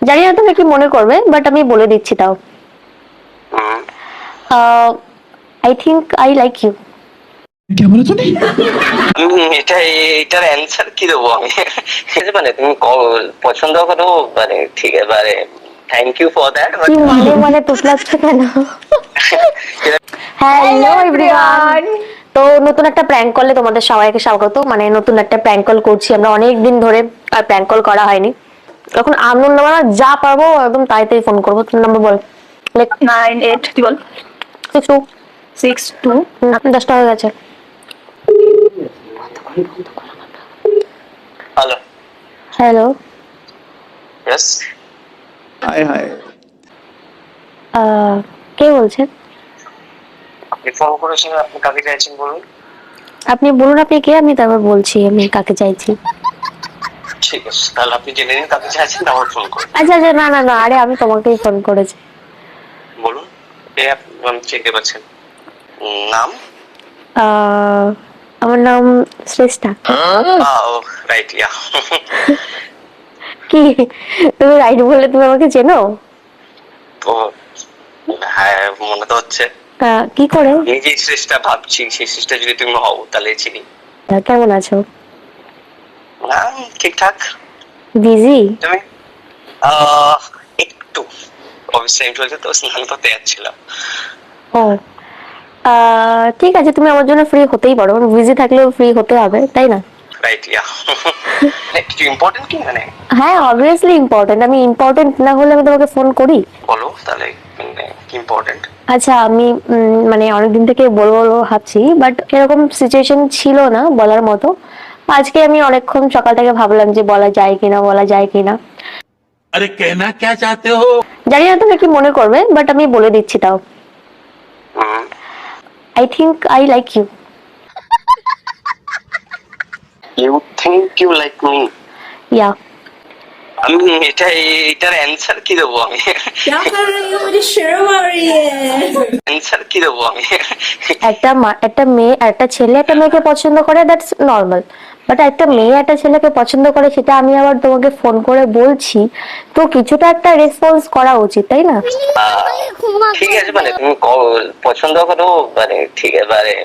জানি না তুমি কি মনে করবে, বাট আমি বলে দিচ্ছি তাও। I think I like you. क्या बोला तूने? এটার অ্যান্সার কি দেবো আমি? মানে তুমি পছন্দ করো, মানে ঠিক আছে, মানে থ্যাংক ইউ ফর দ্যাট। কি মানে তুতলাচ্ছ কেন? হ্যালো এভরিওয়ান, তো নতুন একটা প্র্যাঙ্ক কলে তোমাদের সবাইকে স্বাগত। মানে নতুন একটা প্র্যাঙ্ক কল করছি আমরা, অনেক দিন ধরে আর প্র্যাঙ্ক কল করা হয়নি। এখন আননোন নাম্বার যা পারবো একদম তাই তাই ফোন করবো। তোর নাম্বার বল। 9 8 তুই বল। 62 6 2 10টা হয়ে গেছে। Hello. Hello, yes. Hi hi কে বলছেন? আপনি ফোন করেছেন, আপনি কাকে চাইছেন বলুন? আপনি বলুন আপনি কে, আমি তারপর বলছি আমি কাকে চাইছি। ঠিক আছে, তাহলে আপনি জেনে নিন কাকে চাইছেন, তারপর ফোন করুন। আচ্ছা আচ্ছা, না না না, আরে আমি তোমাকেই ফোন করেছি। বলুন, কে আপনি চিনতে পারছেন? নাম? আমার নাম শ্রেষ্ঠা। ও রাইট, ইয়া। কি তুমি রাইট বললে তুমি আমাকে চেনো? তো হ্যাঁ, মনে তো হচ্ছে। কি করে? আমি যে শ্রেষ্ঠা ভাবছি, সেই শ্রেষ্ঠা যদি তুমি হও তাহলে চিনি। কেমন আছো? না, ঠিকঠাক। বিজি? তুমি? একটু অফিস টাইম চলছে তো, স্নান করতে যাচ্ছিলাম। ও ঠিক আছে, তুমি আমার জন্য ফ্রি হতেই পারো। বিজি থাকলেও ফ্রি হতে হবে, তাই না? রাইট, ইয়া। কিছু ইম্পর্টেন্ট কি মানে? হ্যাঁ, অবভিয়াসলি ইম্পর্টেন্ট। আমি ইম্পর্টেন্ট না হলে আমি তোমাকে ফোন করি? বলো তাহলে, মানে কি ইম্পর্টেন্ট? আচ্ছা, আমি মানে অনেকদিন থেকে বলবো বলবো ভাবছি, বাট এরকম সিচুয়েশন ছিল না বলার মতো। আজকে আমি অনেকক্ষণ সকাল থেকে ভাবলাম যে বলা যায় কিনা, বলা যায় কিনা। अरे कहना क्या चाहते हो? জানি না তুমি কি মনে করবে, বাট আমি বলে দিচ্ছি তাও। I think I like you. You think you like me? Yeah. আমি এটার অ্যান্সার কি দেবো আমি? क्या कर रही हो? मुझे शर्म आ रही है। অ্যান্সার কি দেবো আমি? একটা মেয়ে একটা ছেলে একটা মেয়েকে পছন্দ করে, দ্যাটস নর্মাল। বাট একটা মেয়ে একটা ছেলেকে পছন্দ করে, সেটা আমি আবার তোমাকে ফোন করে বলছি, তো কিছুটা একটা রেসপন্স করা উচিত, তাই না? ঠিক আছে, মানে তুমি পছন্দ করো, মানে ঠিক আছে, মানে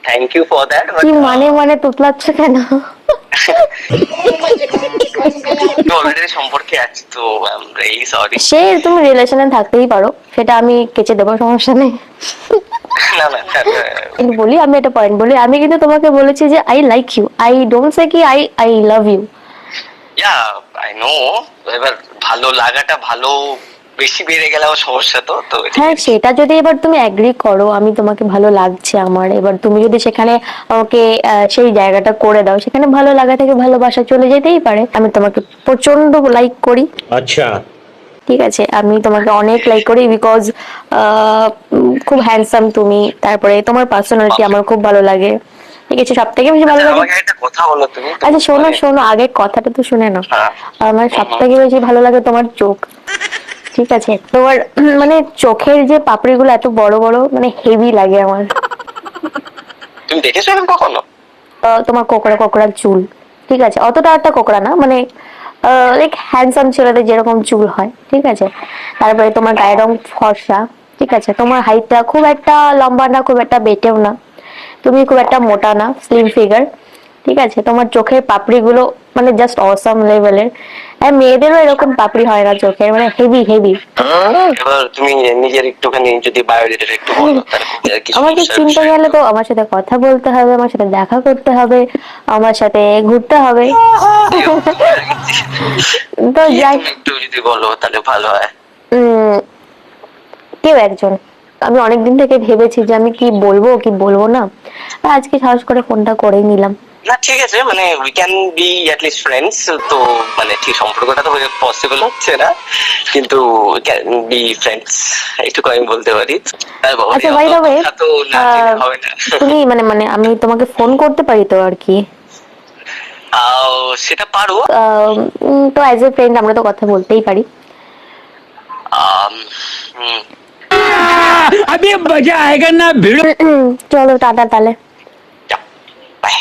থ্যাংক ইউ ফর দ্যাট। কি মানে তুতলাচ্ছ কেন? অলরেডি সম্পর্কে আছি তো, আই এম রিয়েলি সরি। সে তুমি রিলেশনে থাকতেই পারো, সেটা আমি কেচে দেবো, সমস্যা নেই। না না, বলি আমি একটা পয়েন্ট বলি, আমি কিন্তু তোমাকে বলেছি যে I like you, I don't say কি I I love you. Yeah, I know. এবার ভালো লাগাটা ভালো বেশি বেড়ে গেলে আমার সমস্যা তো তো হ্যাঁ, সেটা যদি এবার তুমি অ্যাগ্রি করো আমি তোমাকে ভালো লাগছে আমার, এবার তুমি যদি সেখানে আমাকে সেই জায়গাটা করে দাও, সেখানে ভালো লাগা থেকে ভালোবাসা চলে যেতেই পারে। আমি তোমাকে প্রচন্ড লাইক করি। अच्छा ঠিক আছে, আমি তোমাকে অনেক লাইক করি, বিকজ খুব হ্যান্ডসাম তুমি, তারপরে তোমার পার্সোনালিটি আমার খুব ভালো লাগে। ঠিক আছে, সব থেকে বেশি ভালো লাগে। আমাকে একটা কথা বলো তুমি তো, আচ্ছা শোনো মানে শোনো, আগে কথাটা তো শুনে নাও। হ্যাঁ। আমার সব থেকে বেশি ভালো লাগে তোমার চোখ। ঠিক আছে, তোমার মানে চোখের যে পাপড়িগুলো এত বড় বড়, মানে হেভি লাগে আমার। তুমি দেখেছো এরকম কখনো? তোমার কোকড়া কোকড়া চুল, ঠিক আছে, অতটা একটা কোকড়া না, মানে লাইক হ্যান্ডসাম ছেলেদের যেরকম চুল হয়, ঠিক আছে। তারপরে তোমার গায়ের রং ফর্সা, ঠিক আছে। তোমার হাইটটা খুব একটা লম্বা না, খুব একটা বেটেও না, তুমি খুব একটা মোটা না, স্লিম ফিগার। ঠিক আছে, তোমার চোখের পাপড়ি গুলো মানে জাস্ট অসাম লেভেলের। আর মেয়েদেরও এরকম পাপড়ি হয় না চোখের, মানে হেভি হেভি। এবার তুমি নিজের একটুখানি যদি বায়োডাটা একটু বলো, তাহলে কিছু আমাকে চিনতে গেলে তো আমার সাথে কথা বলতে হবে, আমার সাথে দেখা করতে হবে, আমার সাথে ঘুরতে হবে। তো যাই, একটু যদি বলো তাহলে ভালো হয়। কেউ একজন। আমি অনেকদিন থেকে ভেবেছি যে আমি কি বলবো কি বলবো না, আর আজকে সাহস করে ফোনটা করেই নিলাম। না ঠিক আছে, মানে we can be at least friends. তো মানে ঠিক সম্পর্কটা তো পসিবল হচ্ছে না, কিন্তু ক্যান বি ফ্রেন্ডস, এইটুকু আমি বলতে পারি। আচ্ছা, বাই দ্য ওয়ে, তো না হবে না। তুমি মানে মানে আমি তোমাকে ফোন করতে পারি তো আর কি? সেটা পারো। তো অ্যাজ এ ফ্রেন্ড আমরা তো কথা বলতেই পারি। अभी मजा आएगा ना भिड़ो। চলো টাটা তাহলে। বাই।